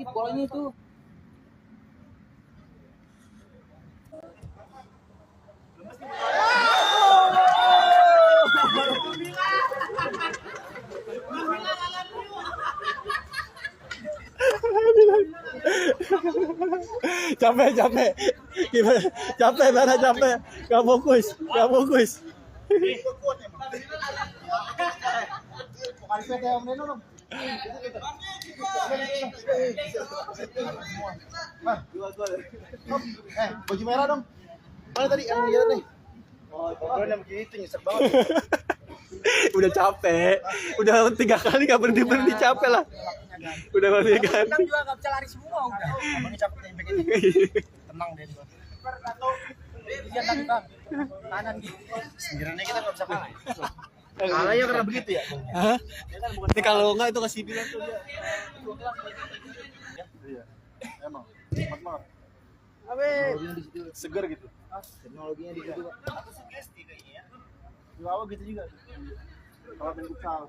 dikit bolanya itu. Capek. Gimana? Capek, mana capek? Gak fokus. Baju merah dong. Mana tadi yang lihat nih? Oh, pokoknya begitu nyesek banget. Udah capek. Udah 3 kali gak berhenti capek lah. Udah 3 kali. Tenang juga gak bisa lari semua udah. Abang capek nih begini. Tenang deh. Iya tadi bang. Kanan gitu. Sekiranya kita nggak bisa kalah. Kalah ya karena begitu ya. Hah? Ini kalau enggak itu kasih bilang tuh dia. Iya. Emang. Cepat banget. Segar gitu. Teknologinya di situ. Atau sugesti kayaknya ya. Di awal gitu juga. Kalau main futsal.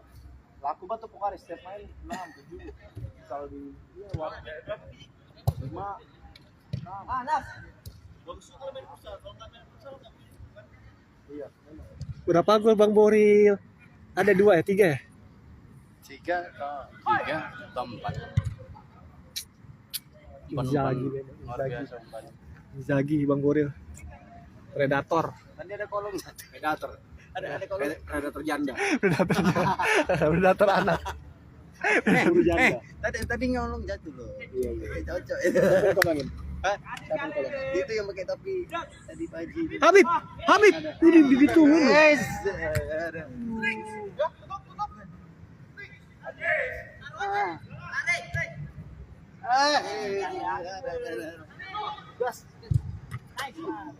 Laku banget tuh Pokari setiap main 6 7. Kalau di warna 5. Nas. Bagus juga main futsal. Kalau nggak main futsal nggak kan? Iya. Memang. Berapa gol Bang Boril? Ada 2 ya, 3 ya? 3 atau 4. Inzaghi Bang Boril. Predator. Tadi ada kolom predator. Ada kolom predator janda. Predator anak. Tadi ngomong jatuh loh. Iya. Cocok. Kolongin. Hah? Itu yang pakai topi tadi pagi. Habib. Ini ditunggu. Yes.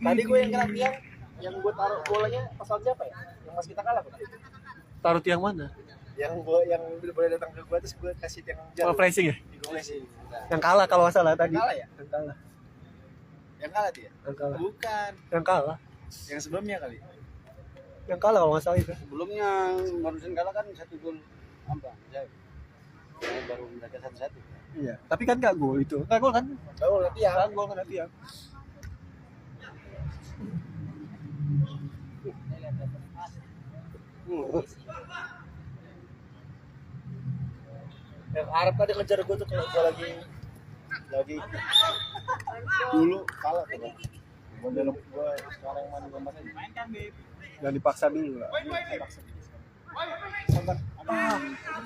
Tadi gue yang kena tiang, yang gue taruh bolanya pasal siapa ya? Yang pas kita kalah, bukan? Taruh tiang mana? Yang boleh datang ke gue terus gue kasih tiang Oh, jauh. flashing ya? Flashing. Yang kalah kalau nggak salah tadi. Yang kalah ya? Yang kalah. Yang kalah dia? Yang kalah. Bukan. Yang kalah. Yang sebelumnya kali. Yang kalah kalau nggak salah itu. Sebelumnya barusan kalah kan 1 gol ambang jauh. Baru mereka 1-1. Iya. Tapi kan nggak gol itu. Nggak gol kan? Gol nanti ya. Nggak gol kan nanti ya. Yang Arab tadi ngejar gue tuh kalau gue lagi dulu kalah tuh. Gue dalam gue sekarang main gambarnya. Jangan dipaksa dulu lah. Sabar.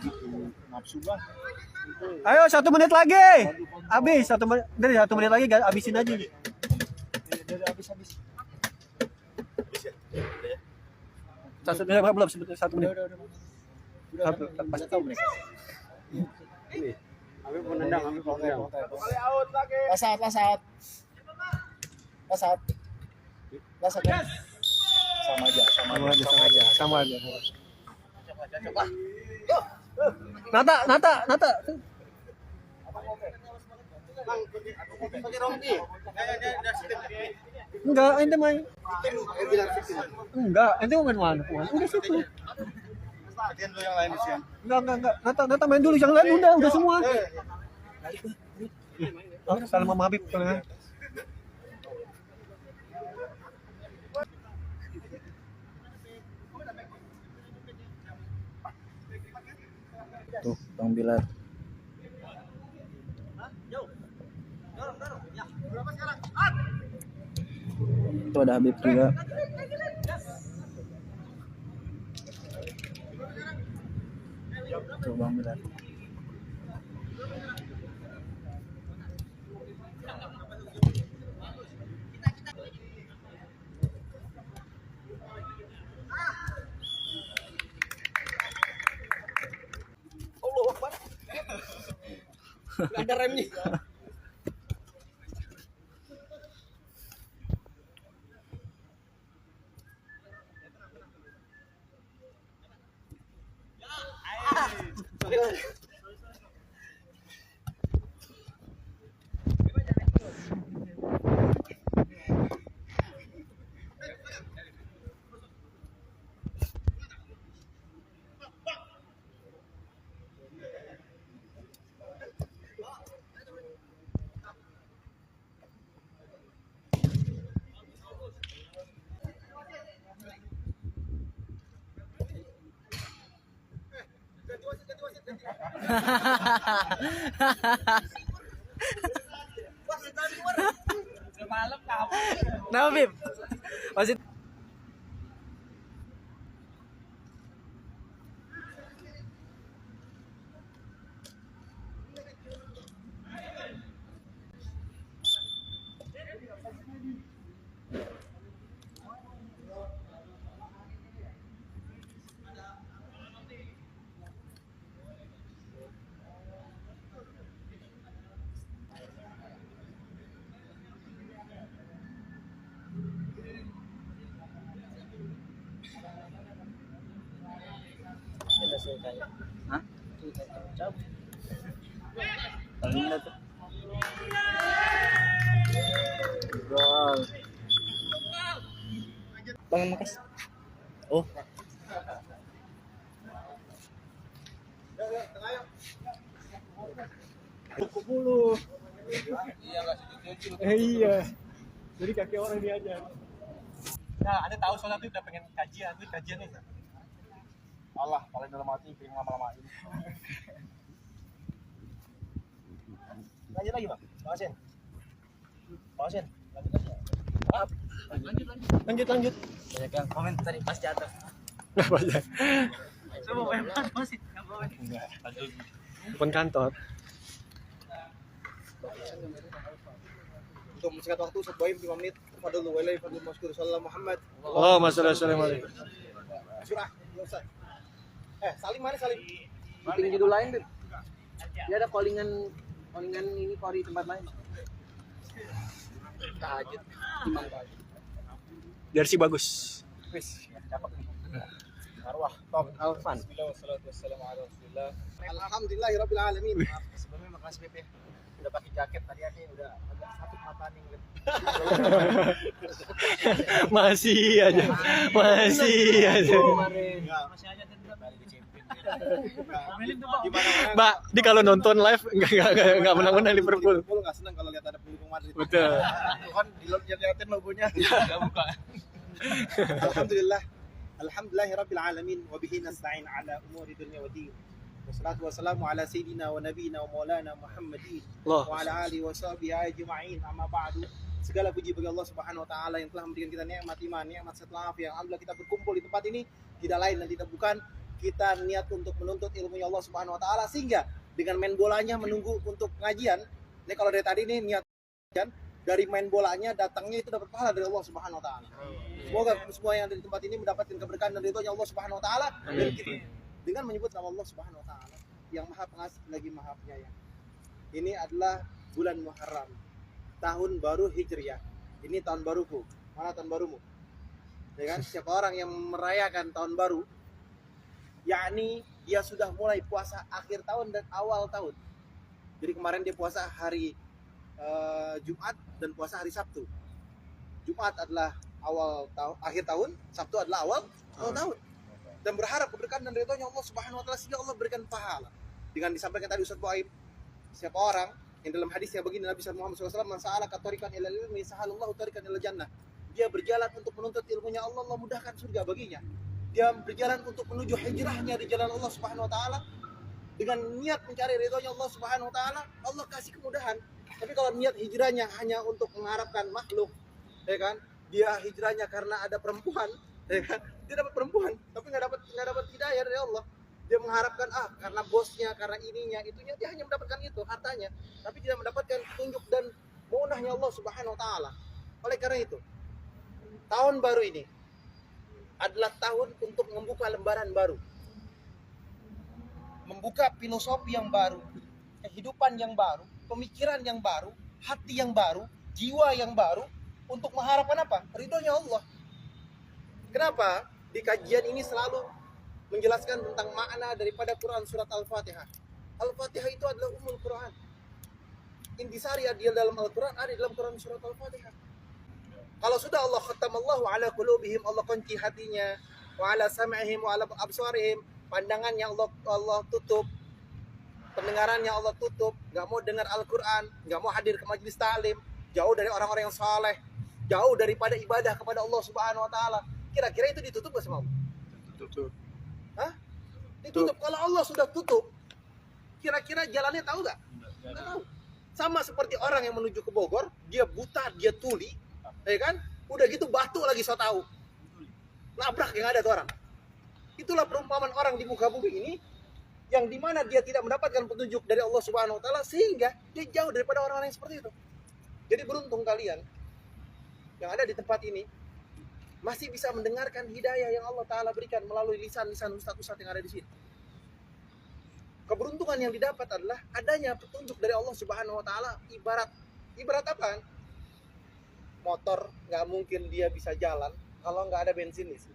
Gitu nafsu bah. Ayo 1 menit lagi. Habis 1 menit. Dari 1 menit lagi habisin aja nih. Dari habis. Satu menit belum sebetulnya 1 menit. Udah. Pas tahu mereka. Ambil penendang, ambil penendang. Kali out lagi. Lasat. Kan? Sama aja. Coba. Nata. Pakai rompi. Enggak, ente main. Enggak, ente mau main mana? Udah situ. Latihan dulu yang lain di sini. Enggak. Nata main dulu, yang lain udah semua. Oh, salam sama Habib kalian. Tuh, Bang Bilar. Itu ada Habib juga. Tuh Bang Bilar. Allah Akbar. Gak ada remnya. Udah malam kamu. Nah, Bib. Masih Udah selesai. Hah? Cabut. Paling tuh. Gol. Bang makas. Oh. Buku mulu. Iya nggak setuju. Iya. Jadi kaki orang diajar. Nah, ada tahu soalnya tuh udah pengen kajian, tuh kajian nih. Allah, paling dalam hati pengen lama-lamain. Lanjut lagi, Bang. Bang Asen. Bang Asen, lanjut lagi. Lanjut. Banyak yang komen tadi pas jatuh. Nah, banyak. Coba bayangkan masih nggak boleh. Enggak, lanjut. Depan kantor. Untuk mensingkat waktu, satu bayi 5 menit. Fadlu walai, fadlu maskur sallallahu Muhammad. Oh, masalah assalamualaikum. Surah, selesai. Salim mana Salim? Bikin judul lain, Bib. Dia ada callingan ini kori tempat lain. Tahajud, imam tahajud. Jersey bagus. Wis, cakep nih. Arwah, top Alfan. Bismillah wassalatu wassalamu ala Rasulillah. Alhamdulillahirabbil alamin. Sebelumnya makasih Beb ya. Udah pakai jaket tadi aja udah agak sakit mata nih. Masih aja. Masih aja. Masih aja dendam dari champion. Gimana? Mbak, di kalau nonton live enggak menang-menang Liverpool. Liverpool enggak senang kalau lihat ada pendukung Madrid. Betul. Kan dilihatin logonya. Enggak buka. Alhamdulillah. Alhamdulillahirabbil alamin wa bihi nasta'in ala umuri dunya wa din. Wassalatu wassalamu ala sayyidina wa nabiyina wa maulana Muhammadin wa ala alihi wa sahbihi ajma'in. Amma ba'du. Segala puji bagi Allah Subhanahu wa taala yang telah memberikan kita nikmat iman, nikmat setelah yang alhamdulillah kita berkumpul di tempat ini tidak lain dan tidak bukan kita niat untuk menuntut ilmunya Allah Subhanahu wa taala, sehingga dengan main bolanya menunggu untuk pengajian. Ini kalau dari tadi ini niat dari main bolanya datangnya itu dapat pahala dari Allah Subhanahu wa taala. Semoga semua yang ada di tempat ini mendapatkan keberkahan dan ridhonya Allah Subhanahu wa taala dan kita dengan menyebut nama Allah Subhanahu wa taala yang Maha Pengasih lagi Maha Penyayang. Ini adalah bulan Muharram, tahun baru Hijriah. Ini tahun baruku. Mana tahun barumu? Ya kan? Siapa orang yang merayakan tahun baru, yakni dia sudah mulai puasa akhir tahun dan awal tahun. Jadi kemarin dia puasa hari Jumat dan puasa hari Sabtu. Jumat adalah akhir tahun, Sabtu adalah awal tahun. Dan berharap keberkahan dan ridhonya Allah Subhanahu wa taala, sehingga Allah berikan pahala. Dengan disampaikan tadi Ustaz Buaib, siapa orang yang dalam hadisnya begini Nabi Muhammad SAW, man sa'alaka tariqan ilal ilmi sahalallahu tariqan ilal jannah. Dia berjalan untuk menuntut ilmunya Allah, Allah mudahkan surga baginya. Dia berjalan untuk menuju hijrahnya di jalan Allah Subhanahu wa taala dengan niat mencari ridhonya Allah Subhanahu wa taala, Allah kasih kemudahan. Tapi kalau niat hijrahnya hanya untuk mengharapkan makhluk, ya kan? Dia hijrahnya karena ada perempuan, ya kan? Dia dapat perempuan, tapi nggak dapat hidayah dari Allah. Dia mengharapkan karena bosnya, karena ininya, itunya, dia hanya mendapatkan itu hartanya, tapi tidak mendapatkan petunjuk dan munahnya Allah Subhanahu wa taala. Oleh karena itu, tahun baru ini adalah tahun untuk membuka lembaran baru. Membuka filosofi yang baru, kehidupan yang baru, pemikiran yang baru, hati yang baru, jiwa yang baru, untuk mengharapkan apa? Ridhonya Allah. Kenapa? Di kajian ini selalu menjelaskan tentang makna daripada Quran surat Al-Fatihah. Al-Fatihah itu adalah umul Quran. Intisari ada dalam Al-Quran, ada dalam Quran surat Al-Fatihah. Kalau sudah Allah khatamallahu ala qulubihim, Allah kunci hatinya, wa ala sam'ihim wa ala absarihim, pandangannya Allah tutup, pendengarannya Allah tutup, nggak mau dengar Al-Quran, nggak mau hadir ke majelis ta'lim, jauh dari orang-orang yang saleh, jauh daripada ibadah kepada Allah Subhanahu wa taala. Kira-kira itu ditutup nggak sama Allah? Tutup. Hah? Ditutup. Kalau Allah sudah tutup, kira-kira jalannya tahu nggak? Nggak tahu. Sama seperti orang yang menuju ke Bogor, dia buta, dia tuli, ya kan? Udah gitu batu lagi so tahu. Nabrak yang ada tuh orang. Itulah perumpamaan orang di muka bumi ini, yang dimana dia tidak mendapatkan petunjuk dari Allah Subhanahu Wa Taala, sehingga dia jauh daripada orang-orang yang seperti itu. Jadi beruntung kalian yang ada di tempat ini masih bisa mendengarkan hidayah yang Allah Ta'ala berikan melalui lisan-lisan ustadz-ustadz yang ada di sini. Keberuntungan yang didapat adalah adanya petunjuk dari Allah Subhanahu Wa Ta'ala. Ibarat apa? Motor nggak mungkin dia bisa jalan kalau nggak ada bensin di sini.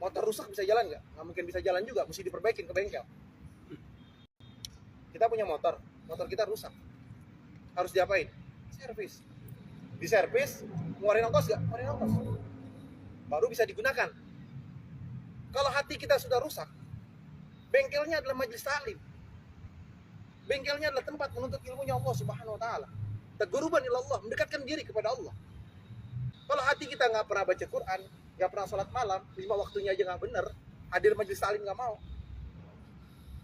Motor rusak bisa jalan nggak? Nggak mungkin bisa jalan juga, mesti diperbaikin ke bengkel. Kita punya motor kita rusak, harus diapain? Servis. Di servis, ngeluarin ongkos nggak? Ngeluarin ongkos. Baru bisa digunakan. Kalau hati kita sudah rusak, bengkelnya adalah majelis taklim. Bengkelnya adalah tempat menuntut ilmunya Allah Subhanahu Wa Taala. Taguruban ilallah, mendekatkan diri kepada Allah. Kalau hati kita nggak pernah baca Quran, nggak pernah sholat malam, 5 waktunya aja nggak bener, hadir majelis taklim nggak mau.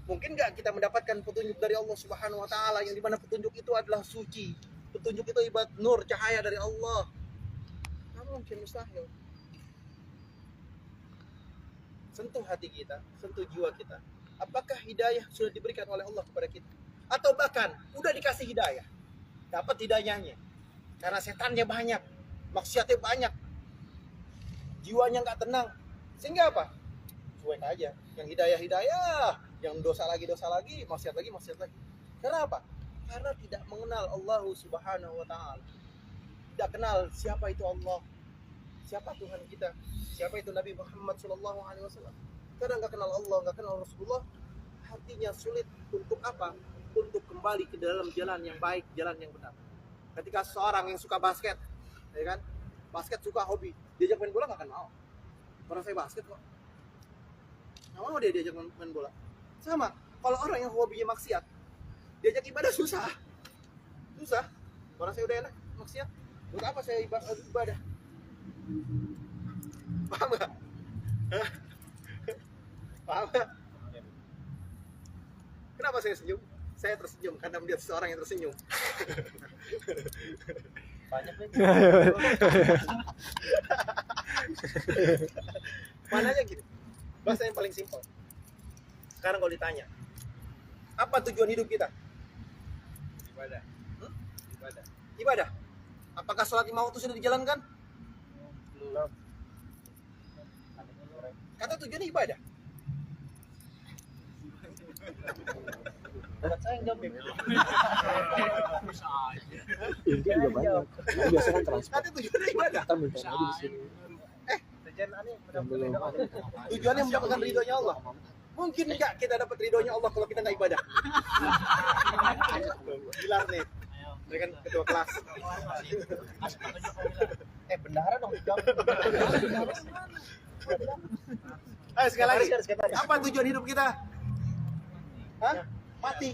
Mungkin nggak kita mendapatkan petunjuk dari Allah Subhanahu Wa Taala, yang dimana petunjuk itu adalah suci, petunjuk itu ibarat nur, cahaya dari Allah. Nggak mungkin, mustahil. Sentuh hati kita, sentuh jiwa kita. Apakah hidayah sudah diberikan oleh Allah kepada kita? Atau bahkan udah dikasih hidayah, dapat hidayahnya, karena setannya banyak, maksiatnya banyak, jiwanya nggak tenang, sehingga apa? Cuek aja. Yang hidayah, yang dosa lagi, maksiat lagi. Karena apa? Karena tidak mengenal Allah Subhanahu Wa Taala, tidak kenal siapa itu Allah, siapa Tuhan kita, siapa itu Nabi Muhammad SAW. Karena nggak kenal Allah, nggak kenal Rasulullah, hatinya sulit untuk apa? Untuk kembali ke dalam jalan yang baik, jalan yang benar. Ketika seorang yang suka basket, ya kan, basket suka hobi, diajak main bola nggak akan mau. Orang saya basket kok, nggak mau dia diajak main bola. Sama, kalau orang yang hobinya maksiat, diajak ibadah susah. Orang saya udah enak maksiat, buat apa saya ibadah? Paham nggak? Paham nggak? Kenapa saya senyum? Saya tersenyum karena melihat seorang yang tersenyum. Banyak nih. Mananya gini, bahasa yang paling simpel. Sekarang kalau ditanya, apa tujuan hidup kita? Ibadah. Ibadah. Apakah sholat 5 waktu sudah dijalankan? Belum. Kata tujuannya ibadah. Bukan saya yang jawab. Intinya juga banyak. Nah, biasa kan transport. Kata tujuannya ibadah. Kita minta aja di sini. Tujuan aneh Yang belum. Tujuannya mendapatkan ridhonya Allah. Mungkin enggak kita dapat ridhonya Allah kalau kita nggak ibadah. Gilar nih. Dia kan ketua kelas. Bendahara dong dijawab. Ayo sekali lagi. Sekali lagi. Apa tujuan hidup kita? Hah? Mati.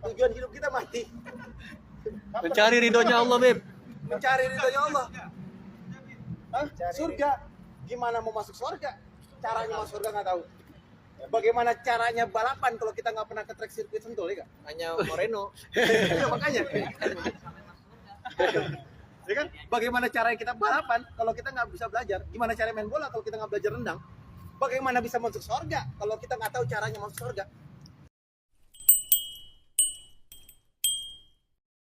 Tujuan hidup kita mati. Mencari ridhonya Allah, Beb. Mencari ridhonya Allah. Hah? Surga. Gimana mau masuk surga? Caranya masuk surga nggak tahu. Bagaimana caranya balapan kalau kita nggak pernah ke track sirkuit Sentul, ya kan? Hanya Moreno. Ya, makanya. Ya kan? Bagaimana caranya kita balapan kalau kita nggak bisa belajar? Gimana cara main bola kalau kita nggak belajar rendang? Bagaimana bisa masuk surga kalau kita nggak tahu caranya masuk surga?